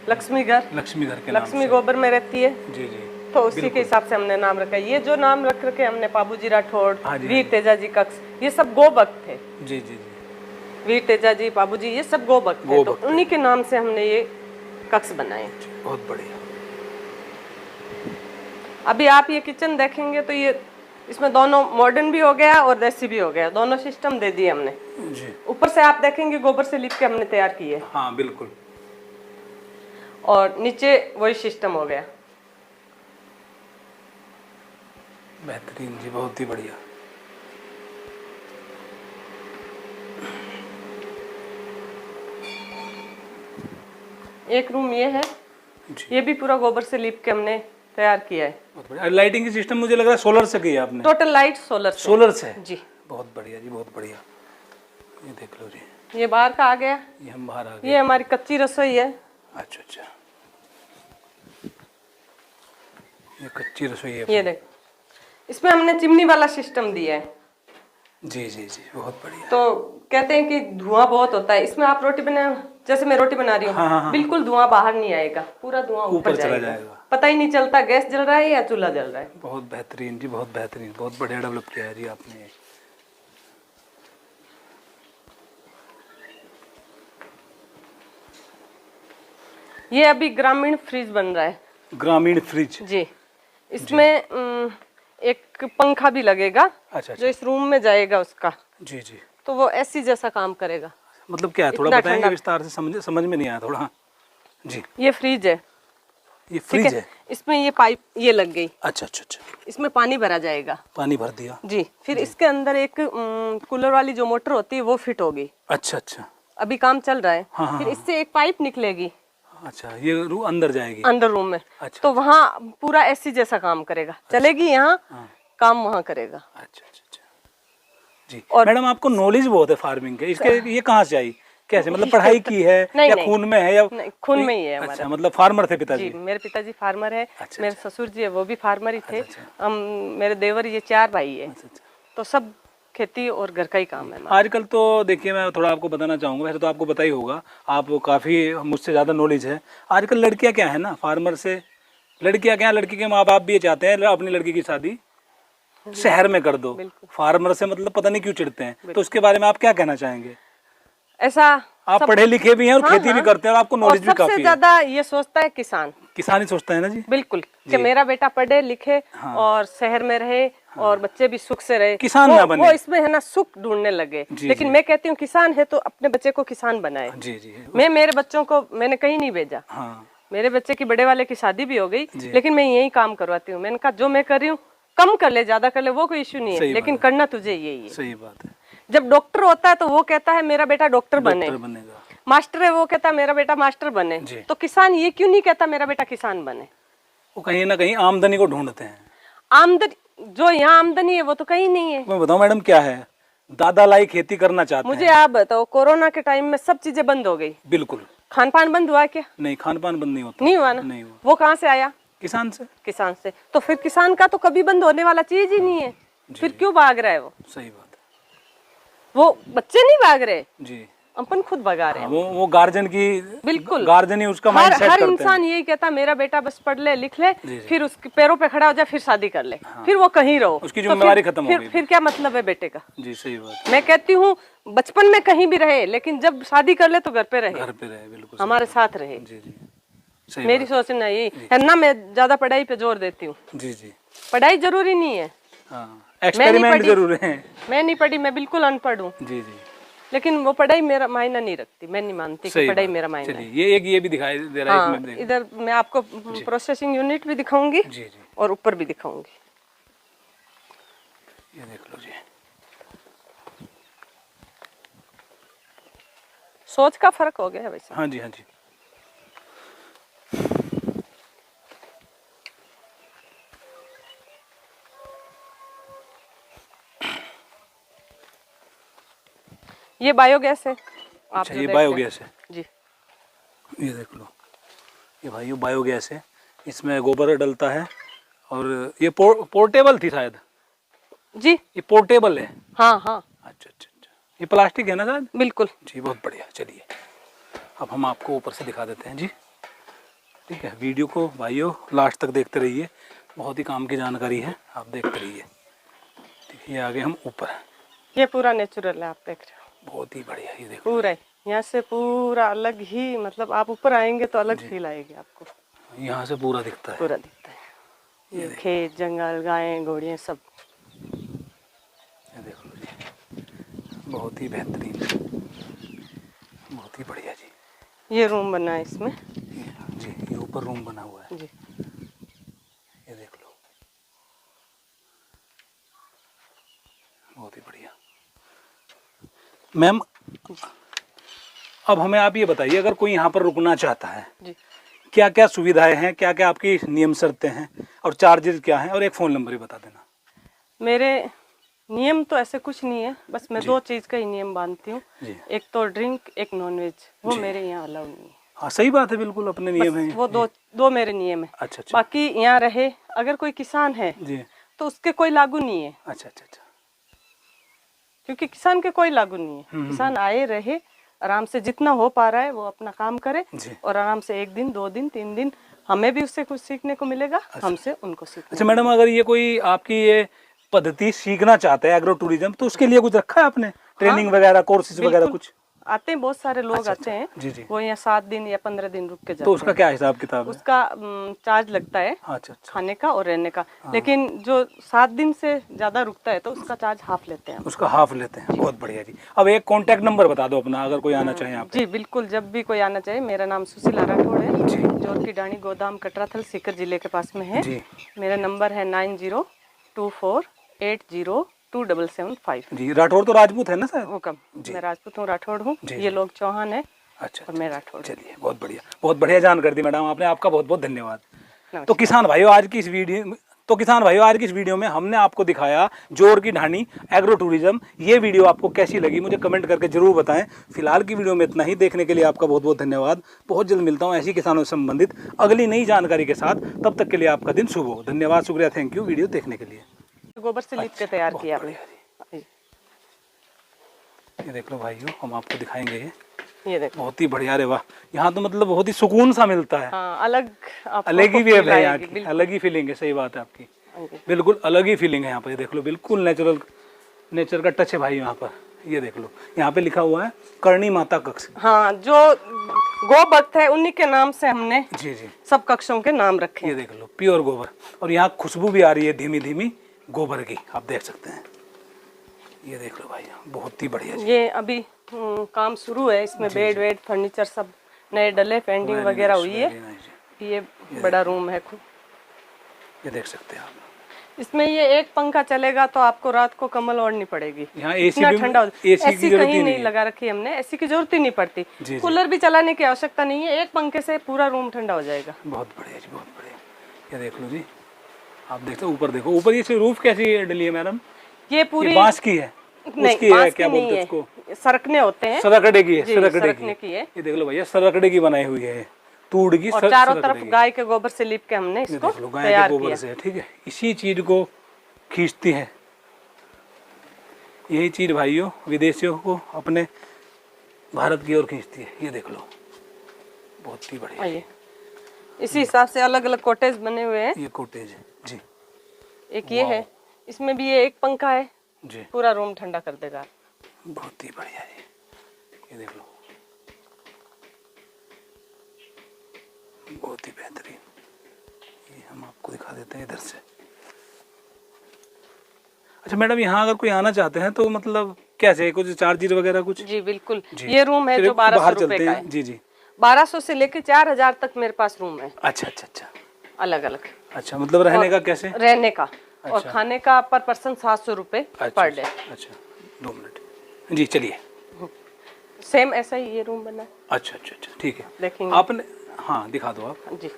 लक्ष्मी घर। लक्ष्मी घर के नाम लक्ष्मी गोबर में रहती है जी जी। तो उसी के हिसाब से हमने नाम रखा है। ये जो नाम रख रखे हमने, बाबूजी राठौड़, वीर तेजा जी कक्ष, ये सब गोभक्त थे। जी जी जी। वीर तेजा जी, बाबूजी, ये सब गोभक्त थे, तो उन्हीं के नाम से हमने ये कक्ष बनाए। बहुत बढ़िया। अभी आप ये किचन देखेंगे तो ये इसमें दोनों मॉडर्न भी हो गया और देसी भी हो गया, दोनों सिस्टम दे दिए हमने जी। ऊपर से आप देखेंगे गोबर से लिप के हमने तैयार किए। हाँ बिल्कुल। और नीचे वही सिस्टम हो गया। बेहतरीन जी, बहुत ही बढ़िया। एक रूम ये है, ये भी पूरा गोबर से लिप के हमने तैयार किया है। बहुत बढ़िया। लाइटिंग की सिस्टम मुझे लग रहा है सोलर से की है आपने? टोटल लाइट सोलर से जी। बहुत बढ़िया जी, बहुत बढ़िया। ये देख लो जी, ये बाहर का आ गया, ये हम बाहर आ गए। ये हमारी कच्ची रसोई है। अच्छा अच्छा, ये कच्ची रसोई है। ये देख, इसमें हमने चिमनी वाला सिस्टम दिया है। जी जी जी, बहुत बढ़िया। तो कहते हैं कि धुआं बहुत होता है, इसमें आप रोटी बना, जैसे मैं रोटी बना रही हूँ, हाँ। बिल्कुल धुआं बाहर नहीं आएगा, पूरा धुआं ऊपर चला जाएगा। पता ही नहीं चलता गैस जल रहा है या चूल्हा जल रहा है। बहुत बेहतरीन जी, बहुत बेहतरीन, बहुत बढ़िया डेवलप किया है जी आपने। ये अभी ग्रामीण फ्रिज बन रहा है। ग्रामीण फ्रिज जी। इसमें एक पंखा भी लगेगा। अच्छा। जो इस रूम में जाएगा उसका जी जी, तो वो एसी जैसा काम करेगा। मतलब क्या है, थोड़ा बताएंगे विस्तार से? समझ में नहीं आया थोड़ा जी। ये फ्रिज है, ये फ्रिज है, इसमें ये पाइप ये लग गई। अच्छा अच्छा अच्छा, इसमें पानी भरा जाएगा। पानी भर दिया जी। फिर इसके अंदर एक कूलर वाली जो मोटर होती है वो फिट होगी। अच्छा अच्छा, अभी काम चल रहा है। हाँ। फिर इससे एक पाइप निकलेगी। अच्छा, ये अंदर जाएगी अंदर रूम में। अच्छा। तो वहाँ पूरा एसी जैसा काम करेगा। चलेगी यहाँ, काम वहाँ करेगा। अच्छा अच्छा अच्छा जी। और मैडम आपको नॉलेज बहुत है फार्मिंग के, इसके ये कहाँ से आई, कैसे, मतलब पढ़ाई की है या खून में है या? खून में ही है हमारा। अच्छा, मतलब फार्मर थे पिताजी? जी, मेरे पिताजी फार्मर है। अच्छा, मेरे ससुर जी है वो भी फार्मर ही थे। अच्छा। हम मेरे देवर ये 4 भाई है। अच्छा। तो सब खेती और घर का ही काम है। आजकल तो देखिए, मैं थोड़ा आपको बताना चाहूँगा, वैसे तो आपको पता ही होगा, आप काफ़ी मुझसे ज़्यादा नॉलेज है। आजकल लड़कियाँ क्या है ना, फार्मर से लड़कियाँ क्या, लड़की के माँ बाप भी ये चाहते हैं अपनी लड़की की शादी शहर में कर दो, फार्मर से मतलब पता नहीं क्यों चिढ़ते हैं। तो उसके बारे में आप क्या कहना चाहेंगे? ऐसा आप पढ़े लिखे भी हैं और खेती भी करते हैं और आपको नॉलेज भी काफी है। सबसे ज्यादा ये सोचता है किसान ही सोचता है ना जी। बिल्कुल कि मेरा बेटा पढ़े लिखे और शहर में रहे और बच्चे भी सुख से रहे, किसान ना बने। वो इसमें है ना सुख ढूंढने लगे। लेकिन मैं कहती हूँ किसान है तो अपने बच्चे को किसान बनाए। मैं मेरे बच्चों को मैंने कहीं नहीं भेजा। मेरे बच्चे की बड़े वाले की शादी भी हो गई, लेकिन मैं यही काम करवाती हूँ। मैंने कहा जो मैं कर रही हूँ, कम कर ले ज्यादा कर ले वो कोई इश्यू नहीं है, लेकिन करना तुझे यही है। सही बात है। जब डॉक्टर होता है तो वो कहता है मेरा बेटा डॉक्टर बने, मास्टर है वो कहता है मेरा बेटा मास्टर बने। तो किसान ये क्यों नहीं कहता मेरा बेटा किसान बने? वो कहीं ना कहीं आमदनी को ढूंढते हैं। आमदनी, जो यहाँ आमदनी है वो तो कहीं नहीं है। मैं बताऊं मैडम क्या है, दादा लाई खेती करना चाहते हैं। मुझे आप बताओ, कोरोना के टाइम में सब चीजें बंद हो गई। बिल्कुल। खान पान बंद हुआ क्या? नहीं, खान पान बंद नहीं होता। नहीं हुआ ना? नहीं हुआ। वो कहाँ से आया? किसान से। किसान से। तो फिर किसान का तो कभी बंद होने वाला चीज ही नहीं है, फिर क्यों भाग रहा है वो? सही बात है। वो बच्चे नहीं भाग रहे जी, अपन खुद भगा रहे हैं। वो गार्जियन की, बिल्कुल गार्जियन ही उसका माइंड सेट हर करते इंसान यही कहता मेरा बेटा बस पढ़ ले लिख ले, फिर उसके पैरों पे खड़ा हो जाए, फिर शादी कर ले, फिर वो कहीं रहो, उसकी जिम्मेदारी खत्म हो गई। फिर क्या मतलब है बेटे का? जी सही बात। मैं कहती हूँ बचपन में कहीं भी रहे, लेकिन जब शादी कर ले तो घर पे रहे, बिल्कुल हमारे साथ रहे। जी जी सही मेरी सोच ना यही है ना। मैं ज्यादा पढ़ाई पे जोर देती हूँ। जी जी, पढ़ाई जरूरी नहीं है, एक्सपेरिमेंट जरूर है। मैं नहीं पढ़ी, मैं बिल्कुल अनपढ़ हूँ। जी जी, लेकिन वो पढ़ाई मेरा मायना नहीं रखती, मैं नहीं मानती कि पढ़ाई मेरा मायना है। ये भी दिखाई दे रहा है इसमें। इधर मैं आपको प्रोसेसिंग यूनिट भी दिखाऊंगी जी जी, और ऊपर भी दिखाऊंगी। ये देख लो जी, सोच का फर्क हो गया है वैसे। हाँ जी हाँ जी। ये बायोगैस है। अच्छा, ये बायोगैस है जी। ये देख लो, ये भाई बायोगैस है, इसमें गोबर डलता है और ये पोर्टेबल थी शायद जी। ये पोर्टेबल है। हाँ हाँ। अच्छा अच्छा अच्छा, ये प्लास्टिक है ना शायद? बिल्कुल जी, बहुत बढ़िया। चलिए अब हम आपको ऊपर से दिखा देते हैं जी, ठीक है। वीडियो को भाइयों लास्ट तक देखते रहिए, बहुत ही काम की जानकारी है, आप देखते रहिए। ठीक है, ये आगे हम ऊपर, ये पूरा नेचुरल है, आप देख रहे हो, बहुत ही बढ़िया। ये देखो पूरा यहाँ से पूरा अलग ही, मतलब आप ऊपर आएंगे तो अलग फील आएगी आपको। यहाँ से पूरा दिखता है, पूरा दिखता है, ये खेत जंगल गायें घोड़ियाँ सब। ये देख लो जी, बहुत ही बेहतरीन, बहुत ही बढ़िया जी। ये रूम बना है इसमें जी, ये ऊपर रूम बना हुआ है जी। ये देख लो, बहुत ही बढ़िया। मैम अब हमें आप ये बताइए, अगर कोई यहाँ पर रुकना चाहता है जी, क्या क्या सुविधाएं हैं, क्या क्या आपकी नियम शर्तें हैं और चार्जेस क्या हैं, और एक फ़ोन नंबर ही बता देना। मेरे नियम तो ऐसे कुछ नहीं है, बस मैं दो चीज़ का ही नियम बांधती हूँ, एक तो ड्रिंक, एक नॉनवेज, वो मेरे यहाँ अलाउ नहीं है। हाँ सही बात है, बिल्कुल अपने नियम है वो दो मेरे नियम है। अच्छा अच्छा, बाकी यहाँ रहे, अगर कोई किसान है जी तो उसके कोई लागू नहीं है। अच्छा अच्छा अच्छा, क्योंकि किसान के कोई लागू नहीं है। किसान आए रहे, आराम से जितना हो पा रहा है वो अपना काम करे, और आराम से 1 दिन 2 दिन 3 दिन, हमें भी उससे कुछ सीखने को मिलेगा, हमसे उनको सीखने। अच्छा मैडम, अगर ये कोई आपकी ये पद्धति सीखना चाहता है एग्रो टूरिज्म, तो उसके लिए कुछ रखा है आपने, ट्रेनिंग वगैरह, कोर्सेज वगैरह कुछ? आते हैं बहुत सारे लोग आते हैं जी जी, वो यहाँ 7 दिन या 15 दिन रुक के जाते हैं। तो उसका क्या हिसाब किताब है? उसका चार्ज लगता है अच्छा, खाने का और रहने का, लेकिन जो 7 दिन से ज्यादा रुकता है तो उसका चार्ज हाफ लेते हैं। उसका हाफ लेते हैं, बहुत बढ़िया जी। अब एक कांटेक्ट नंबर बता दो अपना, अगर कोई आना चाहे आप। जी बिल्कुल, जब भी कोई आना चाहे। मेरा नाम सुशीला राठौड़ है जी, जोर की डाणी गोदाम कटराथल सीकर जिले के पास में है जी। मेरा नंबर है 9024802775 जी। राठौड़ तो राजपूत है ना सर? हुक्म, मैं राजपूत हूँ, राठौड़ हूँ, ये लोग चौहान है। अच्छा, और मैं राठौड़। चलिए बहुत बढ़िया, बहुत बढ़िया जानकारी दी मैडम आपने, आपका बहुत बहुत धन्यवाद। तो किसान भाइयों आज की इस वीडियो में हमने आपको दिखाया जोर की ढाणी एग्रो टूरिज्म। ये वीडियो आपको कैसी लगी मुझे कमेंट करके जरूर बताएं। फिलहाल की वीडियो में इतना ही, देखने के लिए आपका बहुत बहुत धन्यवाद। बहुत जल्द मिलता हूँ ऐसी किसानों से संबंधित अगली नई जानकारी के साथ, तब तक के लिए आपका दिन शुभ हो। धन्यवाद, शुक्रिया, थैंक यू वीडियो देखने के लिए। गोबर से लीप के तैयार किया आपने। ये देख लो भाइयों, हम आपको दिखाएंगे ये देखो, बहुत ही बढ़िया रे वाह। यहाँ तो मतलब बहुत ही सुकून सा मिलता है। अलग ही वेव है यहाँ की, अलग ही फीलिंग है। सही बात है आपकी, बिल्कुल अलग ही फीलिंग है यहाँ पर। देख लो, बिल्कुल नेचर का टच है भाई यहाँ पर। ये देख लो, यहाँ पे लिखा हुआ है करणी माता कक्ष। हाँ, जो गो भक्त है उन्हीं के नाम से हमने जी जी सब कक्षों के नाम रखे। ये देख लो, प्योर गोबर, और यहाँ खुशबू भी आ रही है धीमी धीमी गोबर की, आप देख सकते हैं। ये देख लो भाई, बहुत ही बढ़िया जी। ये अभी काम शुरू है, इसमें बेड वेड फर्नीचर सब नए डले, पेंटिंग वगैरह हुई है। ये बड़ा रूम है खूब, ये देख सकते हैं आप। इसमें ये एक पंखा चलेगा तो आपको रात को कम्बल ओढ़नी पड़ेगी, यहाँ इतना ठंडा। एसी कहीं नहीं लगा रखी हमने, एसी की जरूरत ही नहीं पड़ती, कूलर भी चलाने की आवश्यकता नहीं है, एक पंखे से पूरा रूम ठंडा हो जाएगा। बहुत बढ़िया जी, बहुत बढ़िया। ये देख लो जी, आप देखते हो ऊपर, देखो ऊपर ये रूफ कैसी डली है मैडम? ये पूरी बांस की है, उसकी है, क्या बोलते हैं उसको, सरकने होते हैं, सरकड़े की है, सरकने की है। ये देख लो भैया, सरकड़े की बनाई हुई है, तूड़ की, और चारों तरफ गाय के गोबर से लीप के हमने इसको तैयार किया। ठीक है, इसी चीज को खींचती है यही चीज़ भाइयों विदेशियों को अपने भारत की ओर खींचती है। ये देख लो, बहुत ही बढ़िया। ये इसी हिसाब से अलग अलग कॉटेज बने हुए हैं। ये कॉटेज है जी। एक ये है, इसमें भी ये एक पंखा है जी, पूरा रूम ठंडा कर देगा। बहुत ही बढ़िया है। ये देख लो, बहुत ही बेहतरीन। ये हम आपको दिखा देते हैं इधर से। अच्छा मैडम, यहाँ अगर कोई आना चाहते हैं तो मतलब कैसे, कुछ चार्जेस वगैरह कुछ? जी बिल्कुल जी। ये रूम है जो 1200 रुपए का है। जी जी, 1200 से लेके 4000 तक मेरे पास रूम है। अच्छा अच्छा अच्छा, अलग अलग। अच्छा, मतलब रहने का कैसे? रहने का अच्छा। और खाने का पर पर्सन 700 रुपए पर डे। अच्छा, 2 मिनट जी, चलिए। सेम ऐसा ही ये रूम बना है। अच्छा अच्छा अच्छा, ठीक है, देखेंगे आपने, हाँ दिखा दो आप जी।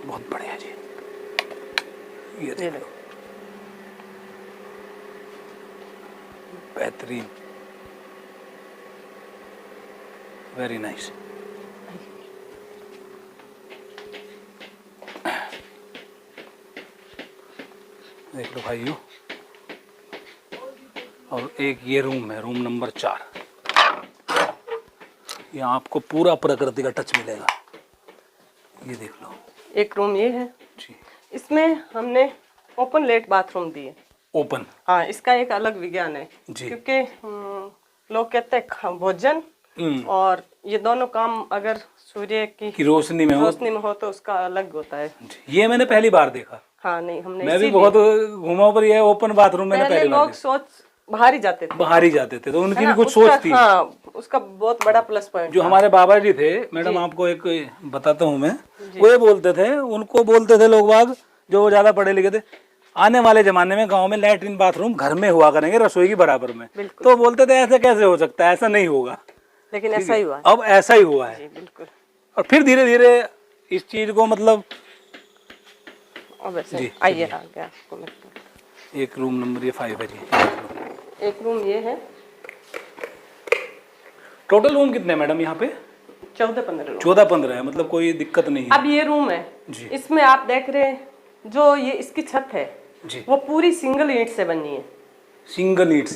बहुत बढ़िया जी। ये देखो, बेहतरीन, वेरी नाइस। देख लो भाइयों, और एक ये रूम है, रूम नंबर 4। यहाँ आपको पूरा प्रकृति का टच मिलेगा। ये देख लो, एक रूम ये है जी। इसमें हमने ओपन लेट बाथरूम दिए। ओपन? हाँ, इसका एक अलग विज्ञान है जी। क्योंकि लोग कहते हैं भोजन और ये दोनों काम अगर सूर्य की रोशनी में हो तो उसका अलग होता है। ये मैंने पहली बार देखा। हाँ नहीं, हमने मैं भी बहुत घुमा, पर ये ओपन बाथरूम मैंने पहली बार। लोग सोच बाहर ही जाते थे तो उनकी भी कुछ सोच थी। हाँ, उसका बहुत बड़ा प्लस पॉइंट। जो हमारे बाबा जी थे मैडम, आपको एक बताता हूँ मैं, वो ये बोलते थे, उनको बोलते थे लोग बाग जो ज्यादा पढ़े लिखे थे, आने वाले जमाने में गांव में लैट्रिन बाथरूम घर में हुआ करेंगे रसोई की बराबर में। तो बोलते थे ऐसे कैसे हो सकता है, ऐसा नहीं होगा, लेकिन ऐसा ही हुआ। अब ऐसा ही हुआ है। बिल्कुल। और फिर धीरे धीरे इस चीज को मतलब जी। आइए आगे, एक रूम नंबर ये 5 है जी। एक रूम ये है। टोटल रूम कितने हैं मैडम यहाँ पे? 14-15। 14-15 है, मतलब कोई दिक्कत नहीं है। अब ये रूम है जी, इसमें आप देख रहे हैं जो ये इसकी छत है जी, वो पूरी सिंगल ईंट से बनी है। सिंगल ईंट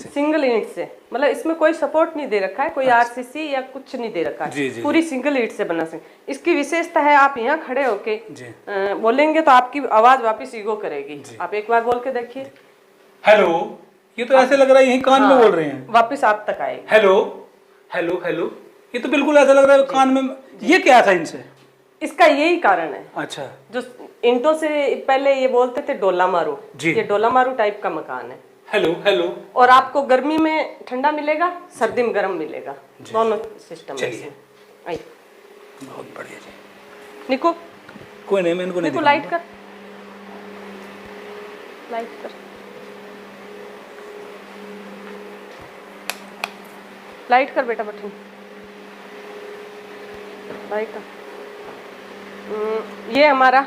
से मतलब इसमें कोई सपोर्ट नहीं दे रखा है, कोई आरसीसी या कुछ नहीं दे रखा है जी, जी, पूरी सिंगल ईंट से बना। इसकी विशेषता है, आप यहाँ खड़े होके बोलेंगे तो आपकी आवाज वापस इको करेगी। आप एक बार बोल के देखिए, हेलो। ये तो ऐसे लग रहा है यही कान में बोल रहे हैं, वापस आप तक आएगी। हेलो हेलो हेलो, ये तो बिल्कुल ऐसा लग रहा है कान में। ये क्या था इनसे? इसका यही कारण है। अच्छा, जो ईंटों से पहले ये बोलते थे डोला मारू, ये डोला मारू टाइप का मकान है। हेलो हेलो, और आपको गर्मी में ठंडा मिलेगा, सर्दी में गर्म मिलेगा, दोनों सिस्टम है। बहुत बढ़िया जी। निको, कोई नहीं, मैं इनको नहीं लाइट कर, लाइट कर, लाइट कर बेटा, बटन लाइट कर। ये हमारा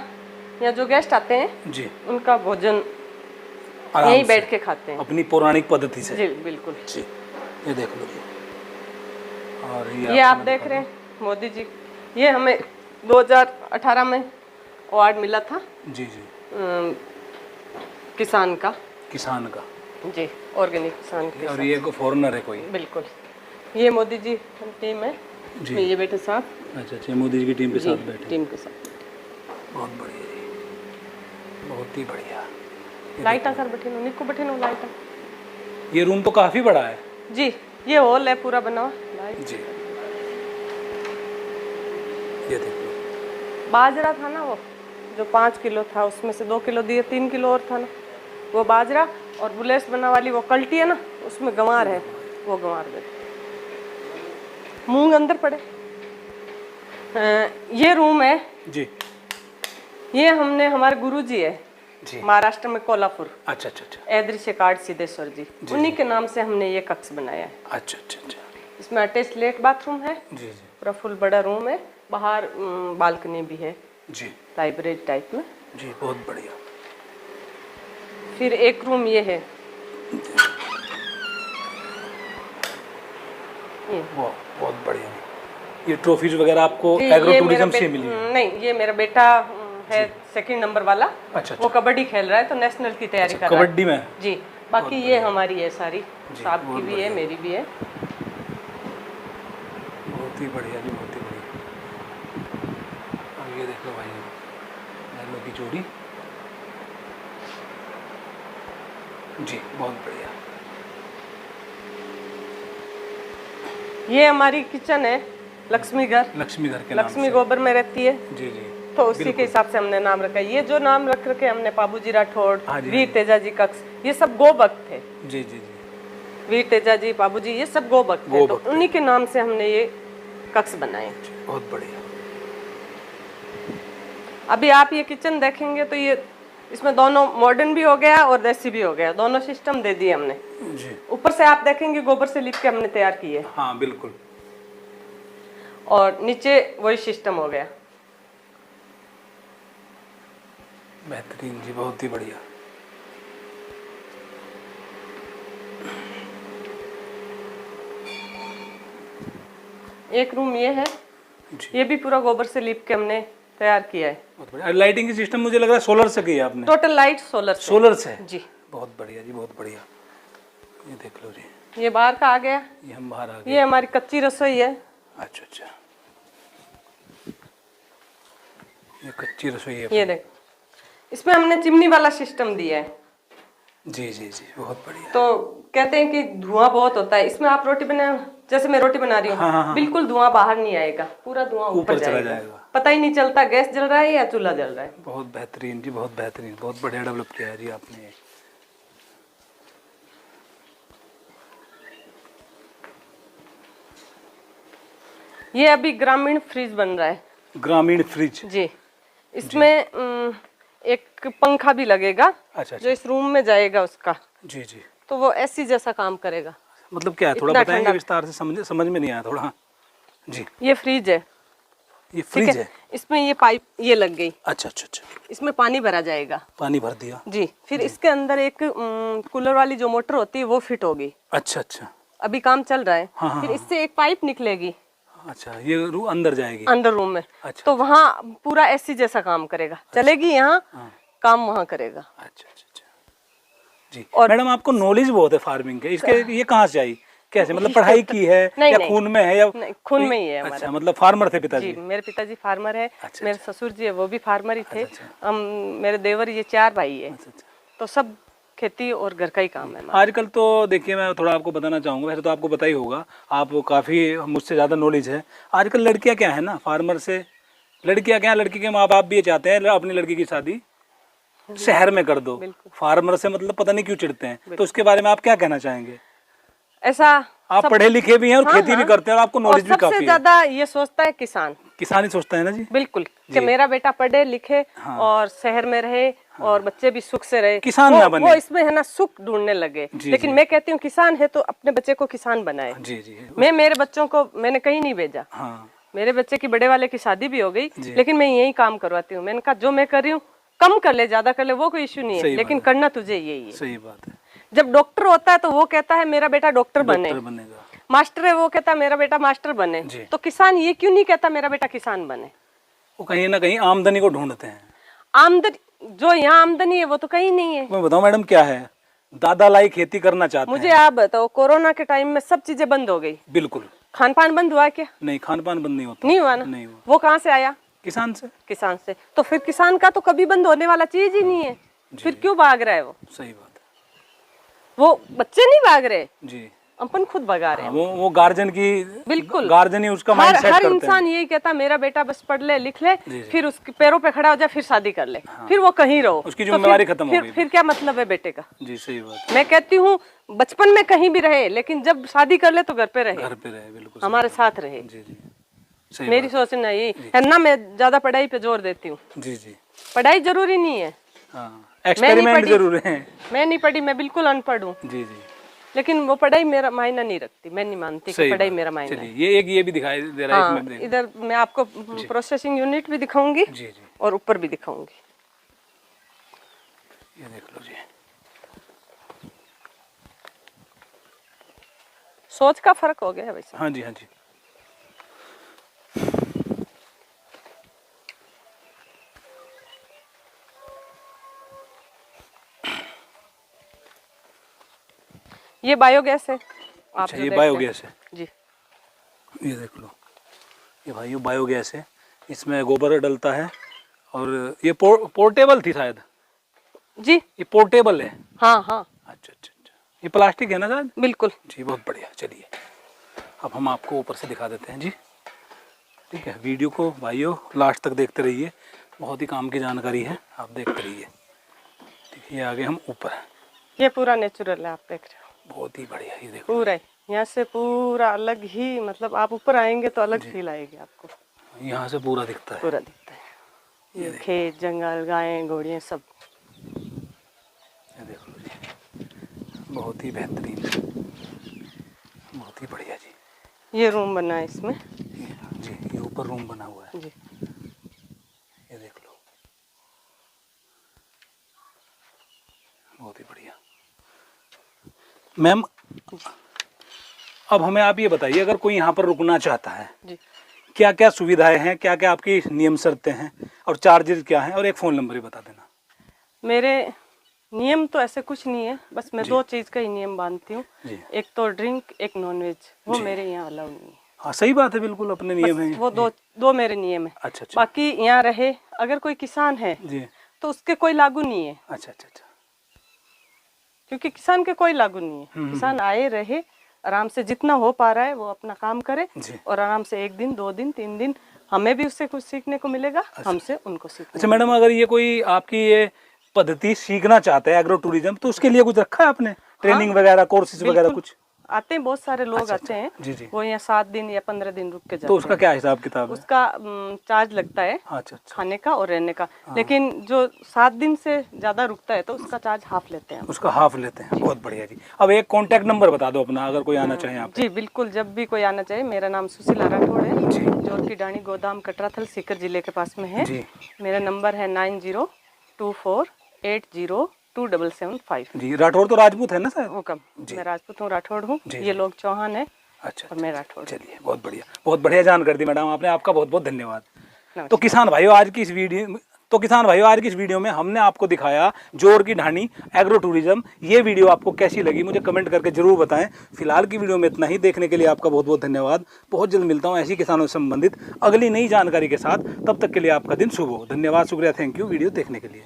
यहाँ जो गेस्ट आते हैं जी, उनका भोजन यहीं बैठ के खाते हैं अपनी पौराणिक पद्धति से जी। बिल्कुल जी। ये देख लो जी, और ये आप देख रहे हैं मोदी जी, ये हमें 2018 में अवार्ड मिला था जी जी, किसान का जी, ऑर्गेनिक किसान के। और ये फॉरेनर है कोई? बिल्कुल, ये मोदी जी की टीम है जी, ये बेटे साथ। अच्छा अच्छा, मोदी जी की टीम के साथ बैठे, टीम के साथ। बहुत बढ़िया जी, बहुत ही बढ़िया। लाइट आकर बैठे नो, निको बैठे नो, लाइट। ये रूम तो काफी बड़ा है जी, ये हॉल है पूरा बना हुआ जी। ये देखो, बाजरा था ना वो जो 5 किलो था, उसमें से 2 किलो दिए, 3 किलो और था ना वो बाजरा, और बुलेस बना वाली वो कल्टी है ना, उसमें गंवार है, वो गंवार दे, मूंग अंदर पड़े। ये रूम है जी, ये हमने, हमारे गुरुजी है महाराष्ट्र में कोल्हापुर। अच्छा अच्छा अच्छा, ऐदृश्य कार्ड सिद्धेश्वर जी, उन्हीं के नाम से हमने ये कक्ष बनाया है। अच्छा अच्छा अच्छा, इसमें अटैच लेट बाथरूम है जी जी, पूरा फुल बड़ा रूम है, बाहर बालकनी भी है जी, लाइब्रेरी टाइप में जी, बहुत बढ़िया। फिर एक रूम ये है, बहुत बढ़िया। ये ट्रॉफीज वगैरह आपको एग्रो टूरिज्म से मिली? नहीं, ये मेरा बेटा है 2nd नंबर वाला। अच्छा, वो कबड्डी खेल रहा है तो नेशनल की तैयारी कर रहा है। कबड्डी में जी, बाकी ये हमारी है सारी, साहब की भी है, मेरी भी है। बहुत ही बढ़िया जी, बहुत ही बढ़िया। अब ये देख लो भाई, नैनो की जोड़ी जी, बहुत बढ़िया। ये हमारी किचन है, लक्ष्मी घर। लक्ष्मी घर के नाम लक्ष्मी से। गोबर में रहती है जी जी, तो उसी के हिसाब से हमने नाम रखा है। ये जो नाम रख रखे हमने, बाबूजी राठौड़, वीर तेजा जी कक्ष, ये सब गो भक्त थे। जी जी जी, वीर तेजा जी, बाबूजी, ये सब गो भक्त थे, तो उन्हीं के नाम से हमने ये कक्ष बनाए। बहुत बढ़िया। अभी आप ये किचन देखेंगे तो ये इसमें दोनों मॉडर्न भी हो गया और देसी भी हो गया, दोनों सिस्टम दे दिए हमने जी। ऊपर से आप देखेंगे गोबर से लिप के हमने तैयार किए। हाँ बिल्कुल। और नीचे वही सिस्टम हो गया। बेहतरीन जी, बहुत ही बढ़िया। एक रूम ये है, ये भी पूरा गोबर से लिप के हमने तैयार किया है। बहुत बढ़िया। लाइटिंग की सिस्टम मुझे लग रहा है सोलर से किया आपने। टोटल लाइट सोलर से जी। बहुत बढ़िया जी, बहुत बढ़िया। ये देख लो जी, ये बाहर का आ गया, ये हम बाहर आ गए। ये हमारी कच्ची रसोई है। अच्छा अच्छा, ये कच्ची रसोई है। ये देख, इसमें हमने चिमनी वाला सिस्टम दिया है। जी जी जी, बहुत बढ़िया। तो कहते हैं कि धुआं बहुत होता है, इसमें आप रोटी बना, जैसे मैं रोटी बना रही हूँ, हाँ। बिल्कुल धुआं बाहर नहीं आएगा, पूरा धुआं ऊपर चला जाएगा। पता ही नहीं चलता गैस जल रहा है या चूल्हा जल रहा है। बहुत बेहतरीन जी, बहुत बेहतरीन, बहुत बढ़िया डेवलप किया है जी आपने। ये अभी ग्रामीण फ्रिज बन रहा है। ग्रामीण फ्रिज जी, इसमें एक पंखा भी लगेगा। अच्छा। जो इस रूम में जाएगा उसका। जी जी, तो वो एसी जैसा काम करेगा। मतलब क्या है, थोड़ा बताएंगे विस्तार से, समझ में नहीं आया थोड़ा। जी, ये फ्रिज है। ये फ्रिज है। इसमें ये पाइप ये लग गई। अच्छा अच्छा अच्छा, इसमें पानी भरा जाएगा। पानी भर दिया जी, फिर इसके अंदर एक कूलर वाली जो मोटर होती है वो फिट होगी। अच्छा अच्छा, अभी काम चल रहा है। हाँ, फिर इससे एक पाइप निकलेगी। अच्छा, ये अंदर जाएगी अंदर रूम में। अच्छा, तो वहाँ पूरा एसी जैसा काम करेगा। अच्छा, चलेगी यहाँ, काम वहाँ करेगा। अच्छा अच्छा अच्छा जी। और मैडम आपको नॉलेज बहुत है फार्मिंग के, इसके ये कहाँ से आई, कैसे, मतलब पढ़ाई की है या खून में है, या खून में ही है हमारा। अच्छा, मतलब फार्मर थे पिताजी? जी, मेरे पिताजी फार्मर है। अच्छा, मेरे ससुर जी है वो भी फार्मर ही थे। हम मेरे देवर, ये 4 भाई है। तो सब खेती और घर का ही काम है। आजकल तो देखिए, मैं थोड़ा आपको बताना चाहूँगा, वैसे तो आपको पता ही होगा, आप काफ़ी मुझसे ज़्यादा नॉलेज है। आजकल लड़कियाँ क्या है ना, फार्मर से लड़कियाँ क्या, लड़की के माँ बाप भी ये चाहते हैं अपनी लड़की की शादी शहर में कर दो, फार्मर से मतलब पता नहीं क्यों चिढ़ते हैं। तो उसके बारे में आप क्या कहना चाहेंगे? ऐसा आप पढ़े लिखे भी हैं और खेती भी करते हैं, और आपको नॉलेज भी काफी है। सबसे ज्यादा ये सोचता है किसान ही सोचता है ना जी। बिल्कुल, कि मेरा बेटा पढ़े लिखे और शहर में रहे और बच्चे भी सुख से रहे, किसान ना बने। वो इसमें है ना सुख ढूंढने लगे। लेकिन मैं कहती हूँ किसान है तो अपने बच्चे को किसान बनाए। जी जी, मैं मेरे बच्चों को मैंने कहीं नहीं भेजा। मेरे बच्चे की बड़े वाले की शादी भी हो गई, लेकिन मैं यही काम करवाती हूँ। मैंने कहा जो मैं कर रही हूँ, कम कर ले ज्यादा कर ले वो कोई इश्यू नहीं है, लेकिन करना तुझे यही है। सही बात है। जब डॉक्टर होता है तो वो कहता है मेरा बेटा डॉक्टर बने, मास्टर है वो कहता है मेरा बेटा मास्टर बने। तो किसान ये क्यों नहीं कहता मेरा बेटा किसान बने? वो कहीं ना कहीं आमदनी को ढूंढते हैं। आमदनी, जो यहाँ आमदनी है वो तो कहीं नहीं है। मैं बताऊं मैडम क्या है, दादा लाई खेती करना चाहते हैं। मुझे आप बताओ, कोरोना के टाइम में सब चीजें बंद हो गई। बिल्कुल। खान पान बंद हुआ क्या? नहीं, खान पान बंद नहीं होता। नहीं हुआ ना? नहीं हुआ। वो कहाँ से आया? किसान से। किसान से। तो फिर किसान का तो कभी बंद होने वाला चीज ही नहीं है। फिर क्यों भाग रहा है वो? सही बात है। वो बच्चे नहीं भाग रहे जी, अपन खुद भगा रहे हैं। वो गार्जियन की, बिल्कुल गार्जियन ही उसका माइंडसेट करते हैं। हर इंसान यही कहता मेरा बेटा बस पढ़ ले लिख ले, फिर उसके पैरों पे खड़ा हो जाए, फिर शादी कर ले, फिर वो कहीं रहो, उसकी जिम्मेदारी खत्म हो गई। फिर क्या मतलब है बेटे का? जी सही बात। मैं कहती हूँ बचपन में कहीं भी रहे, लेकिन जब शादी कर ले तो घर पे रहे, बिल्कुल हमारे साथ रहे। जी जी, मेरी सोचना यही है ना। मैं ज्यादा पढ़ाई पे जोर देती हूँ। जी जी, पढ़ाई जरूरी नहीं है, एक्सपेरिमेंट जरूर है। मैं नहीं पढ़ी, मैं बिल्कुल अनपढ़ हूँ। जी जी, लेकिन वो पढ़ाई मेरा मायना नहीं रखती। मैं नहीं मानती कि पढ़ाई मेरा मायना है। ये भी दिखाई दे रहा है इसमें। इधर मैं आपको प्रोसेसिंग यूनिट भी दिखाऊंगी और ऊपर भी दिखाऊंगी। ये देख लो जी, सोच का फर्क हो गया है वैसे। हाँ जी, हाँ जी। ये बायोगैस है। आप अच्छा, जो ये देख बायोगैस है जी। ये देख लो, ये भाई बायोगैस है, इसमें गोबर डलता है। और ये पोर्टेबल थी शायद जी, ये पोर्टेबल है। हाँ हाँ अच्छा अच्छा अच्छा, ये प्लास्टिक है ना शायद? बिल्कुल जी बहुत बढ़िया। चलिए अब हम आपको ऊपर से दिखा देते हैं जी। ठीक है, वीडियो को भाइयों लास्ट तक देखते रहिए, बहुत ही काम की जानकारी है, आप देखते रहिए। ठीक है, ये आगे हम ऊपर, ये पूरा नेचुरल है, आप देख रहे हो। बहुत ही बढ़िया, ये देखो पूरा यहाँ से पूरा अलग ही, मतलब आप ऊपर आएंगे तो अलग फील आएगी आपको। यहाँ से पूरा दिखता है, पूरा दिखता है, ये खेत, जंगल, गायें, घोड़ियाँ सब। ये देख लो जी, बहुत ही बेहतरीन, बहुत ही बढ़िया जी। ये रूम बना है इसमें जी, ये ऊपर रूम बना हुआ है जी। ये देख लो, बहुत ही बढ़िया। मैम अब हमें आप ये बताइए, अगर कोई यहाँ पर रुकना चाहता है जी, क्या क्या सुविधाएं हैं, क्या क्या आपकी नियम शर्तें हैं और चार्जेस क्या हैं, और एक फ़ोन नंबर ही बता देना। मेरे नियम तो ऐसे कुछ नहीं है, बस मैं 2 चीज़ का ही नियम बांधती हूँ, एक तो ड्रिंक, एक नॉनवेज, वो मेरे यहाँ अलाउ नहीं है। हाँ सही बात है, बिल्कुल अपने नियम है वो दो मेरे नियम है। अच्छा अच्छा, बाकी यहाँ रहे, अगर कोई किसान है जी, तो उसके कोई लागू नहीं है। अच्छा अच्छा अच्छा, क्योंकि किसान के कोई लागू नहीं है। किसान आए रहे, आराम से जितना हो पा रहा है वो अपना काम करे, और आराम से 1 दिन 2 दिन 3 दिन, हमें भी उससे कुछ सीखने को मिलेगा, हमसे उनको सीखने। अच्छा मैडम, अगर ये कोई आपकी ये पद्धति सीखना चाहते हैं एग्रो टूरिज्म, तो उसके लिए कुछ रखा है आपने, ट्रेनिंग वगैरह, कोर्सेज वगैरह कुछ? आते हैं, बहुत सारे लोग आते हैं। जी जी, वो यहाँ 7 दिन या 15 दिन रुक के जाते हैं। तो उसका क्या हिसाब किताब है? उसका चार्ज लगता है अच्छा, खाने का और रहने का, लेकिन जो 7 दिन से ज्यादा रुकता है तो उसका चार्ज हाफ लेते हैं। उसका हाफ लेते हैं, बहुत बढ़िया जी। अब एक कॉन्टैक्ट नंबर बता दो अपना, अगर कोई आना चाहे यहाँ पे। जी बिल्कुल, जब भी कोई आना चाहे। मेरा नाम सुशीला राठौड़ है जी, जोर की डाणी, गोदाम, कटराथल, सीकर जिले के पास में है जी। मेरा नंबर है 9024802775। जी, राठौड़ तो राजपूत है ना सर? वो कम, मैं राजपूत हूँ, राठौड़ हूँ, ये लोग चौहान है। अच्छा, और मैं राठौड़। चलिए बहुत बढ़िया, बहुत बढ़िया जानकारी दी मैडम आपने, आपका बहुत बहुत धन्यवाद। तो किसान भाइयों आज की इस वीडियो में हमने आपको दिखाया जोर की ढाणी एग्रो टूरिज्म। ये वीडियो आपको कैसी लगी मुझे कमेंट करके जरूर बताएं। फिलहाल की वीडियो में इतना ही, देखने के लिए आपका बहुत बहुत धन्यवाद। बहुत जल्द मिलता हूं ऐसी किसानों से संबंधित अगली नई जानकारी के साथ, तब तक के लिए आपका दिन शुभ हो। धन्यवाद, शुक्रिया, थैंक यू वीडियो देखने के लिए।